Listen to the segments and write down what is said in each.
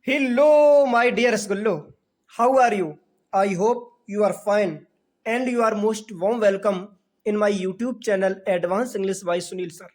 Hello, my dear Rasgullo. How are you? I hope you are fine and you are most warm welcome in my YouTube channel Advanced English by Sunil Sir.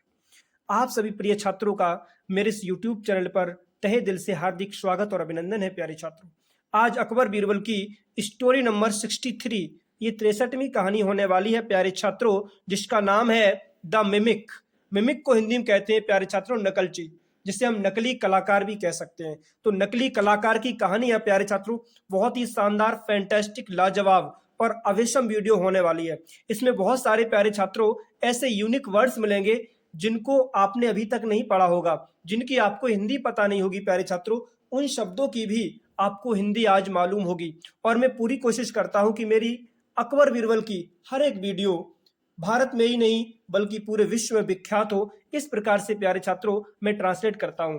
आप सभी प्रिय छात्रों का मेरे इस YouTube channel पर तहे दिल से हार्दिक स्वागत और अभिनंदन है प्यारे छात्रों। आज अकबर बीरबल की स्टोरी नंबर 63 ये 63वीं कहानी होने वाली है प्यारे छात्रों, जिसका नाम है द मिमिक। मिमिक को हिंदी में कहते हैं प्यारे छात्रों नकलची, जिसे हम नकली कलाकार भी कह सकते हैं। तो नकली कलाकार की कहानी है प्यारे छात्रों, बहुत ही शानदार, फैंटास्टिक, लाजवाब और अवेशम वीडियो होने वाली है। इसमें बहुत सारे प्यारे छात्रों ऐसे यूनिक वर्ड्स मिलेंगे जिनको आपने अभी तक नहीं पढ़ा होगा, जिनकी आपको हिंदी पता नहीं होगी प्यारे छात्रों, उन शब्दों की भी आपको हिंदी आज मालूम होगी। और मैं पूरी कोशिश करता हूं कि मेरी अकबर बीरबल की हर एक वीडियो भारत में ही नहीं बल्कि पूरे विश्व में विख्यात हो, इस प्रकार से प्यारे छात्रों मैं ट्रांसलेट करता हूं।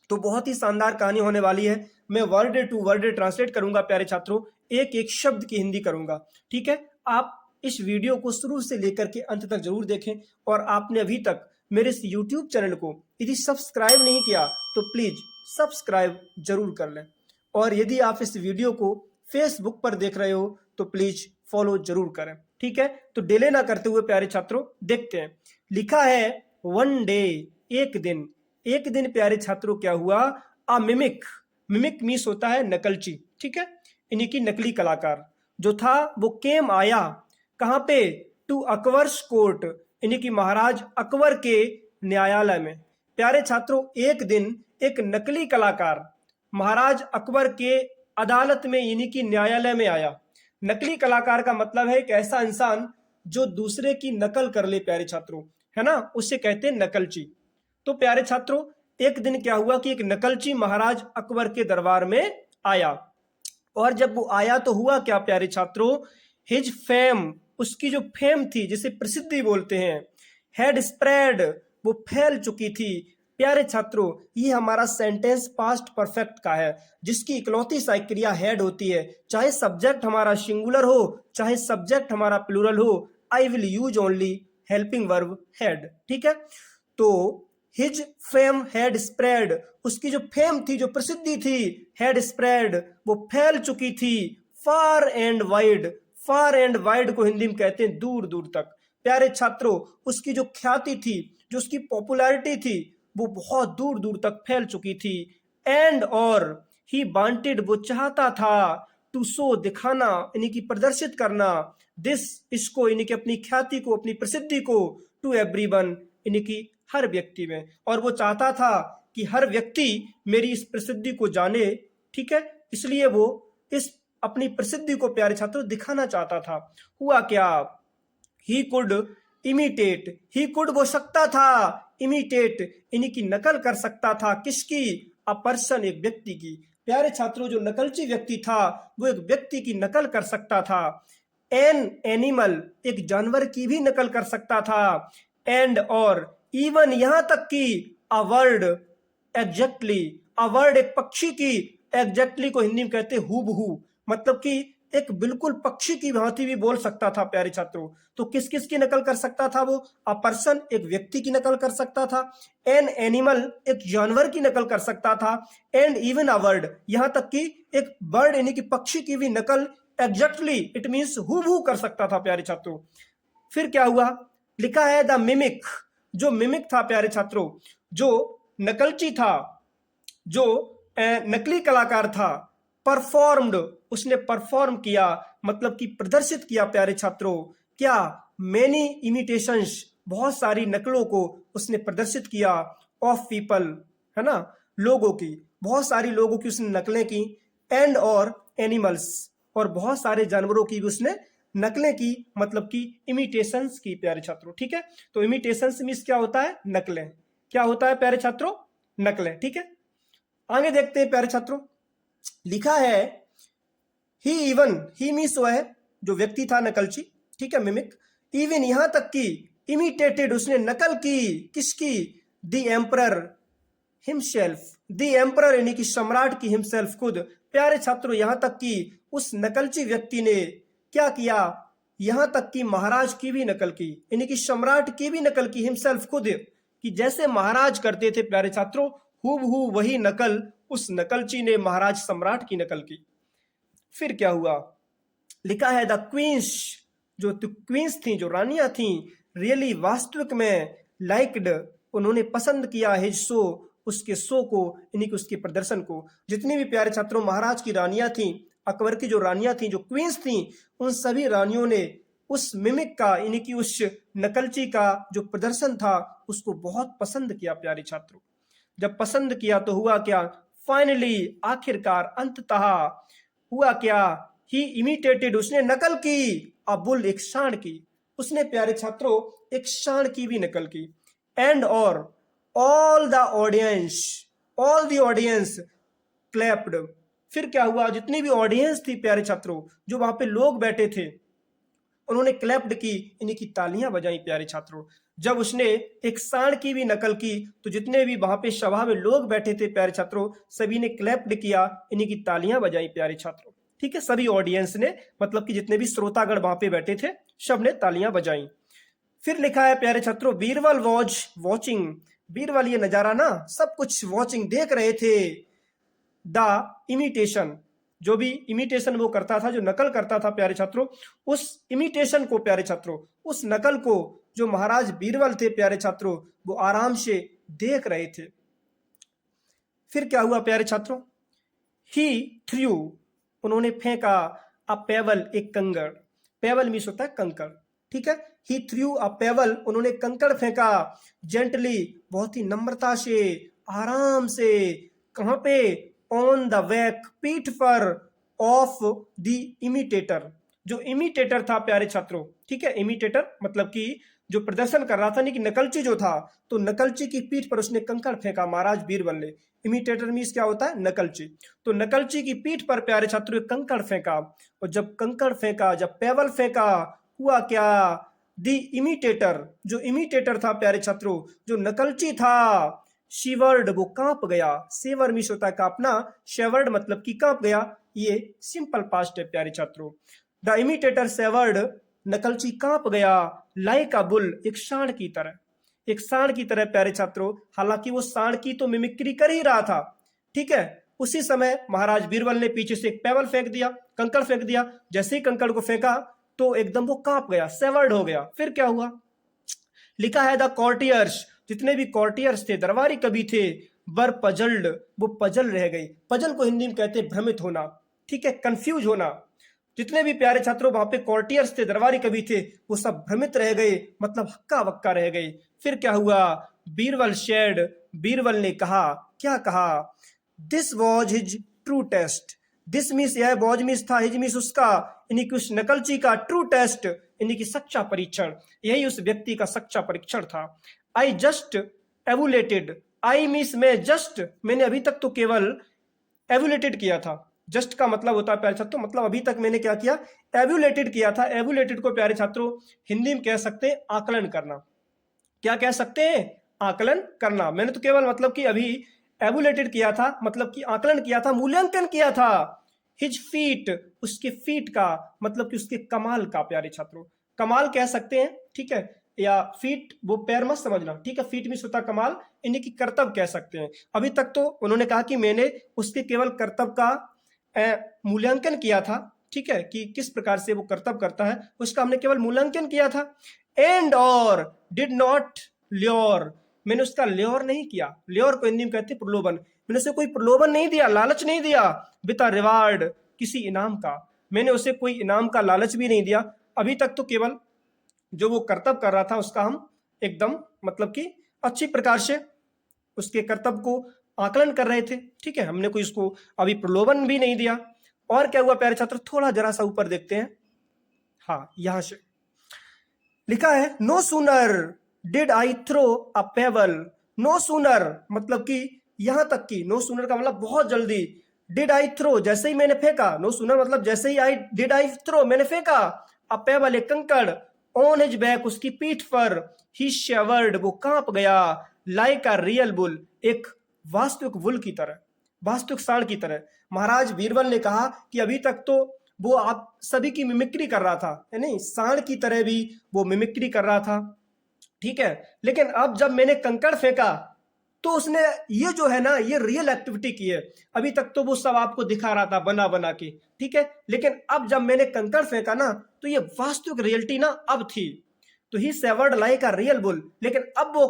तो बहुत ही शानदार कहानी होने वाली है। मैं वर्ड टू वर्ड ट्रांसलेट करूंगा प्यारे छात्रों, एक एक शब्द की हिंदी करूंगा। ठीक है, आप इस वीडियो को शुरू से लेकर के अंत तक जरूर देखें। और आपने अभी तक मेरे इस YouTube चैनल को यदि सब्सक्राइब नहीं किया तो प्लीज सब्सक्राइब जरूर कर लें। और यदि आप इस वीडियो को फेसबुक पर देख रहे हो तो प्लीज फॉलो जरूर करें। ठीक है, तो डिले ना करते हुए प्यारे छात्रों देखते हैं। लिखा है वन डे, एक दिन। एक दिन प्यारे छात्रों क्या हुआ, अ मिमिक। मिमिक मीन्स होता है नकलची। ठीक है, इन्हीं की नकली कलाकार जो था वो केम आया, कहां पे, टू अकबर्स कोर्ट, इन्हीं की महाराज अकबर के न्यायालय में। प्यारे छात्रों एक दिन एक नकली कलाकार महाराज अकबर के अदालत में, इन्हीं की न्यायालय में आया। नकली कलाकार का मतलब है एक ऐसा इंसान जो दूसरे की नकल कर ले प्यारे छात्रों, है ना, उसे कहते हैं नकलची। तो प्यारे छात्रों एक दिन क्या हुआ कि एक नकलची महाराज अकबर के दरबार में आया। और जब वो आया तो हुआ क्या प्यारे छात्रों, हिज फेम, उसकी जो फेम थी जिसे प्रसिद्धि बोलते हैं, हैड स्प्रेड, वो फैल चुकी थी। प्यारे छात्रों ये हमारा सेंटेंस पास्ट परफेक्ट का है, जिसकी इकलौती सहायक क्रिया हैड होती है, चाहे सब्जेक्ट हमारा सिंगुलर हो चाहे सब्जेक्ट हमारा प्लूरल हो। I will use only helping verb had. ठीक है, तो हिज फेम हैड स्प्रेड, उसकी जो फेम थी, जो प्रसिद्धि थी, हैड स्प्रेड, वो फैल चुकी थी। Far and wide, far and wide को हिंदी में कहते हैं दूर दूर तक। प्यारे छात्रों उसकी जो ख्याति थी, जो उसकी पॉपुलैरिटी थी, वो बहुत दूर दूर तक फैल चुकी थी। एंड और ही वांटेड, वो चाहता था, टू शो, दिखाना, यानी कि प्रदर्शित करना, दिस, इसको, यानी कि अपनी ख्याति को, अपनी प्रसिद्धि को, टू एवरीवन, यानी कि हर व्यक्ति में। और वो चाहता था कि हर व्यक्ति मेरी इस प्रसिद्धि को जाने। ठीक है, इसलिए वो इस अपनी प्रसिद्धि को प्यारे छात्रों दिखाना चाहता था। हुआ क्या, he could imitate, he could वो सकता था, इमिटेट यानी कि नकल कर सकता था, किसकी, अ पर्सन, एक व्यक्ति की। प्यारे छात्रों जो नकलची व्यक्ति था वो एक व्यक्ति की नकल कर सकता था। एन एनिमल, एक जानवर की भी नकल कर सकता था। एंड और इवन, यहां तक कि a word, exactly, a word, एक पक्षी की, एग्जैक्टली को हिंदी में कहते हैं हूबहू, मतलब कि एक बिल्कुल पक्षी की भांति भी बोल सकता था प्यारे छात्रों। तो किस किस की नकल कर सकता था वो, अ पर्सन, एक व्यक्ति की नकल कर सकता था। एन एनिमल, एक जानवर की नकल कर सकता था। एंड इवन अ वर्ड, यहां तक कि एक बर्ड यानी कि पक्षी की भी नकल एग्जैक्टली, इट मींस हूबहू कर सकता था प्यारे छात्रों। फिर क्या हुआ, लिखा है द मिमिक, जो मिमिक था प्यारे छात्रों, जो नकलची था, जो नकली कलाकार था, परफॉर्म्ड, उसने परफॉर्म किया, मतलब कि प्रदर्शित किया प्यारे छात्रों। क्या, मेनी इमिटेशंस, बहुत सारी नकलों को उसने प्रदर्शित किया। ऑफ पीपल, है ना, लोगों की, बहुत सारी लोगों की उसने नकलें की। एंड और एनिमल्स, और बहुत सारे जानवरों की भी उसने नकलें की, मतलब कि इमिटेशंस की प्यारे छात्रों। ठीक है, तो इमिटेशंस मीन्स क्या होता है, नकलें। क्या होता है प्यारे छात्रों, नकलें। ठीक है, आगे देखते हैं प्यारे छात्रों। लिखा है ही इवन, ही मीन्स वह जो व्यक्ति था नकलची, ठीक है, मिमिक। इवन, यहां तक कि इमिटेटेड, उसने नकल की, किसकी, the emperor himself, the emperor यानी कि सम्राट की, हिमसेल्फ, खुद। प्यारे छात्रों यहां तक कि उस नकलची व्यक्ति ने क्या किया, यहां तक कि महाराज की भी नकल की, यानी कि सम्राट की भी नकल की, हिमसेल्फ, खुद, कि जैसे महाराज करते थे प्यारे छात्रों, हूबहू वही नकल उस नकलची ने महाराज सम्राट की नकल की। फिर क्या हुआ, लिखा है द क्वींस, जो क्वींस थी, जो रानियां थी, रियली वास्तविक में लाइक्ड, उन्होंने पसंद किया हिज शो, उसके शो को, यानी कि उसके प्रदर्शन को। जितनी भी प्यारे छात्रों महाराज की रानियां थी, अकबर की जो रानियां थी, जो क्वींस थी, उन सभी रानियों ने उस मिमिक का, यानी कि उस नकलची का जो प्रदर्शन था उसको बहुत पसंद किया प्यारे छात्रों। जब पसंद किया तो हुआ क्या, फाइनली, आखिरकार, अंततः हुआ क्या, ही इमिटेटेड, उसने नकल की, अ बुल, एक सांड की। उसने प्यारे छात्रों एक सांड की भी नकल की। एंड और all the audience, all the audience clapped. फिर क्या हुआ, जितनी भी ऑडियंस थी प्यारे छात्रों, जो वहां पे लोग बैठे थे, उन्होंने क्लैप्ड की, यानी कि तालियां बजाई प्यारे छात्रों। जब उसने एक सांड की भी नकल की तो जितने भी वहां पे सभा में लोग बैठे थे प्यारे छात्रों, सभी ने क्लैप्ड किया, यानी कि तालियां बजाई प्यारे छात्रों। ठीक है, सभी ऑडियंस ने, मतलब कि जितने भी श्रोतागण वहां पे बैठे थे, सब ने तालियां बजाई। फिर लिखा है प्यारे छात्रों, बीरबल वॉज वॉचिंग, बीरबल ये नजारा ना सब कुछ वॉचिंग, देख रहे थे, द इमिटेशन, जो भी इमिटेशन वो करता था, जो नकल करता था प्यारे छात्रों, उस इमिटेशन को प्यारे छात्रों, उस नकल को जो महाराज बीरबल थे प्यारे छात्रों, वो आराम से देख रहे थे। फिर क्या हुआ प्यारे छात्रों, ही थ्रू, उन्होंने फेंका, अ पेबल, एक कंकड़, पेबल मीन्स होता है कंकड़। ठीक है, ही थ्रू अ पेबल, उन्होंने कंकड़ फेंका, जेंटली, बहुत ही नम्रता से, आराम से, कहां पे, ऑन द बैक, पीठ पर, ऑफ द इमिटेटर, जो इमिटेटर था प्यारे छात्रों। ठीक है, इमिटेटर मतलब कि जो प्रदर्शन कर रहा था, नहीं कि नकलची जो था, तो नकलची की पीठ पर उसने कंकड़ फेंका महाराज बीरबल ने। इमिटेटर मीन्स क्या होता है, नकलची। तो नकलची की पीठ पर प्यारे छात्रों एक कंकड़ फेंका, और जब कंकड़ फेंका, जब पेबल फेंका, हुआ क्या, द इमिटेटर, जो इमिटेटर था प्यारे छात्रों, जो नकलची था, शिवर्ड, वो कांप गया। सेवर मीन्स होता है कांपना, शेवर्ड मतलब कि कांप गया, ये सिंपल पास्ट है प्यारे छात्रों। द इमिटेटर सेवर्ड, नकलची कांप गया, लाइक अ बुल, एक सांड की तरह, एक सांड की तरह प्यारे छात्रों। हालांकि वो सांड की तो मिमिक्री कर ही रहा था। ठीक है, उसी समय महाराज बीरबल ने पीछे से एक पेबल फेंक दिया, कंकड़ फेंक दिया। जैसे ही कंकड़ को फेंका तो एकदम वो कांप गया, सेवर्ड हो गया। फिर क्या हुआ, लिखा है द कॉर्टियर्स, जितने भी कॉर्टियर्स थे, दरबारी कवि थे, वर पजल्ड, वो पजल रह गई। पजल को हिंदी में कहते हैं भ्रमित होना। ठीक है, कंफ्यूज होना। जितने भी प्यारे छात्रों वहां पे कॉर्टियर्स थे, दरबारी कवि थे, वो सब भ्रमित रह गए, मतलब हक्का बक्का रह गए। फिर क्या हुआ, बीरबल शेड, बीरबल ने कहा, क्या कहा, this was his true test, this means यह, वॉज मीन्स था, हिज मीन्स उसका, यानी कि उस नकलची का, ट्रू टेस्ट यानी कि सच्चा परीक्षण, यही उस व्यक्ति का सच्चा परीक्षण था। आई जस्ट एवुलेटेड, आई मीन्स मैं, जस्ट मैंने अभी तक तो केवल एवुलेटेड किया था। जस्ट का मतलब होता है प्यारे छात्रों, मतलब अभी तक मैंने क्या किया, एवुलेटेड किया था। एवुलेटेड को प्यारे छात्रों हिंदी में कह सकते हैं आकलन करना। क्या कह सकते हैं, आकलन करना। मैंने तो केवल मतलब कि अभी एवुलेटेड किया था, मतलब कि आकलन किया था, मूल्यांकन किया था। हिज फीट, उसके फीट का, मतलब कि उसके कमाल का प्यारे छात्रों, कमाल कह सकते हैं। ठीक है, या फीट वो पैर मत समझना। ठीक है, फीट मीन्स होता कमाल, यानी कि कर्तव्य कह सकते हैं। अभी तक तो उन्होंने कहा कि मैंने उसके केवल कर्तव्य का मूल्यांकन किया था। ठीक है, कि किस प्रकार से वो कर्तव्य करता है, उसका हमने केवल मूल्यांकन किया था। एंड और डिड नॉट ल्योर, मैंने उसका ल्योर नहीं किया। ल्योर को हिंदी में कहते हैं प्रलोभन। मैंने उसे कोई प्रलोभन नहीं दिया, लालच नहीं दिया, विद अ रिवार्ड, किसी इनाम का। मैंने उसे कोई इनाम का लालच भी नहीं दिया। अभी तक तो केवल जो वो कर्तव्य कर रहा था उसका हम एकदम मतलब कि अच्छी प्रकार से उसके कर्तव्य को आकलन कर रहे थे। ठीक है, हमने कोई उसको अभी प्रलोभन भी नहीं दिया। और क्या हुआ प्यारे छात्र, थोड़ा जरा सा ऊपर देखते हैं। हाँ, यहां से लिखा है, no sooner did I throw a pebble, no sooner मतलब कि यहां तक कि, नो सूनर का मतलब बहुत जल्दी, डिड आई थ्रो जैसे ही मैंने फेंका, नो सूनर मतलब जैसे ही आई, डिड आई थ्रो मैंने फेंका, अ पेबल एक कंकड़, ऑन हिज बैक उसकी पीठ पर, ही शेवर्ड वो कांप गया, लाइक अ रियल बुल एक वास्तविक बुल की तरह, वास्तविक सांड की तरह। महाराज बीरबल ने कहा कि अभी तक तो वो आप सभी की मिमिक्री कर रहा था, नहीं, सांड की तरह भी वो मिमिक्री कर रहा था। ठीक है, लेकिन अब जब मैंने कंकड़ फेंका तो उसने ये जो है ना, ये रियल एक्टिविटी की है। अभी तक तो वो सब आपको दिखा रहा था बना बना के, ठीक है, लेकिन अब जब मैंने कंकड़ फेंका ना, तो ये वास्तविक रियलिटी ना अब थी। तो he severed like a real bull, लेकिन अब वो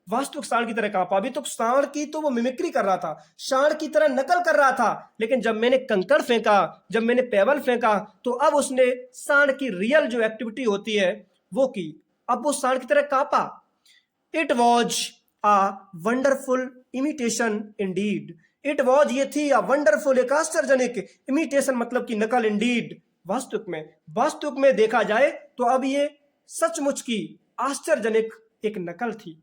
वास्तविक सांड की तरह कांपा। अभी तो सांड की तो वो मिमिक्री कर रहा था, सांड की तरह नकल कर रहा था, लेकिन जब मैंने कंकड़ फेंका, जब मैंने पेबल फेंका, तो अब उसने सांड की रियल जो एक्टिविटी होती है वो की। अब वो सांड की तरह कांपा। It was a wonderful imitation indeed. It was, ये थी, अ वंडरफुल, एक आश्चर्यजनक, इमिटेशन मतलब की नकल, इंडीड, वास्तविक में देखा जाए तो अब ये सचमुच की आश्चर्यजनक एक नकल थी।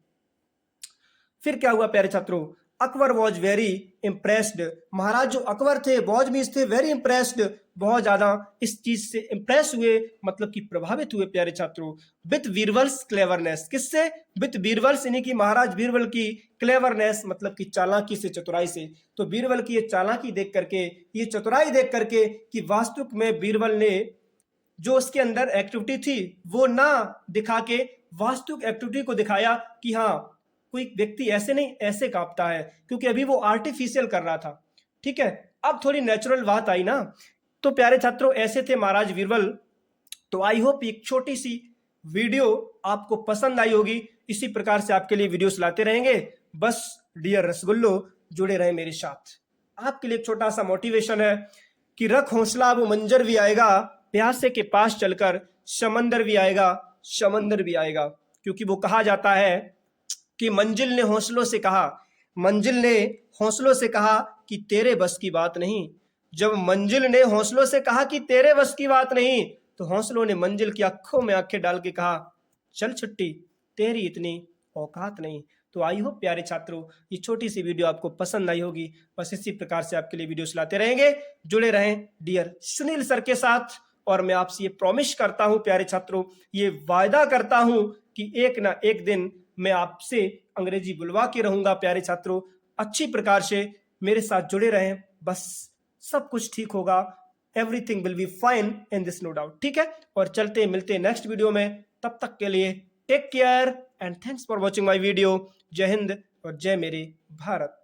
फिर क्या हुआ प्यारे छात्रों, अकबर वॉज वेरी इंप्रेस्ड। महाराज जो अकबर थे, वॉज मीन्स थे वेरी इंप्रेस्ड, बहुत ज्यादा इस चीज से इंप्रेस हुए, मतलब कि प्रभावित हुए प्यारे छात्रों, विथ बीरबल्स क्लेवरनेस। किससे? विथ बीरबल्स, यानी कि महाराज बीरबल की क्लेवरनेस मतलब कि चालाकी से, चतुराई से। तो बीरबल की ये चालाकी देख करके, ये चतुराई देख करके कि वास्तविक में बीरबल ने जो उसके अंदर एक्टिविटी थी वो ना दिखा के वास्तविक एक्टिविटी को दिखाया कि हाँ, कोई व्यक्ति ऐसे नहीं ऐसे कांपता है, क्योंकि अभी वो आर्टिफिशियल कर रहा था। ठीक है, अब थोड़ी नेचुरल बात आई ना। तो प्यारे छात्रों, ऐसे थे महाराज बीरबल। तो आई होप एक छोटी सी वीडियो आपको पसंद आई होगी। इसी प्रकार से आपके लिए वीडियोस लाते रहेंगे। बस डियर रसगुल्लो, जुड़े रहे मेरे साथ। आपके लिए एक छोटा सा मोटिवेशन है कि रख हौसला, वो मंजर भी आएगा, प्यासे के पास चलकर समंदर भी आएगा, समंदर भी आएगा। क्योंकि वो कहा जाता है कि मंजिल ने हौसलों से कहा, मंजिल ने हौसलों से कहा कि तेरे बस की बात नहीं। जब मंजिल ने हौसलों से कहा कि तेरे बस की बात नहीं, तो हौसलों ने मंजिल की आंखों में आंखें डाल के कहा, चल छुट्टी, तेरी इतनी औकात नहीं। तो आई होप प्यारे छात्रों, ये छोटी सी वीडियो आपको पसंद आई होगी। बस इसी प्रकार से आपके लिए वीडियोस लाते रहेंगे। जुड़े रहें डियर सुनील सर के साथ। और मैं आपसे ये प्रॉमिस करता हूं प्यारे छात्रों, ये वायदा करता हूं कि एक ना एक दिन मैं आपसे अंग्रेजी बुलवा के रहूंगा। प्यारे छात्रों, अच्छी प्रकार से मेरे साथ जुड़े रहें, बस सब कुछ ठीक होगा। Everything will be fine in this, no doubt. ठीक है, और चलते मिलते नेक्स्ट वीडियो में। तब तक के लिए take care and thanks for watching my video. जय हिंद और जय मेरे भारत।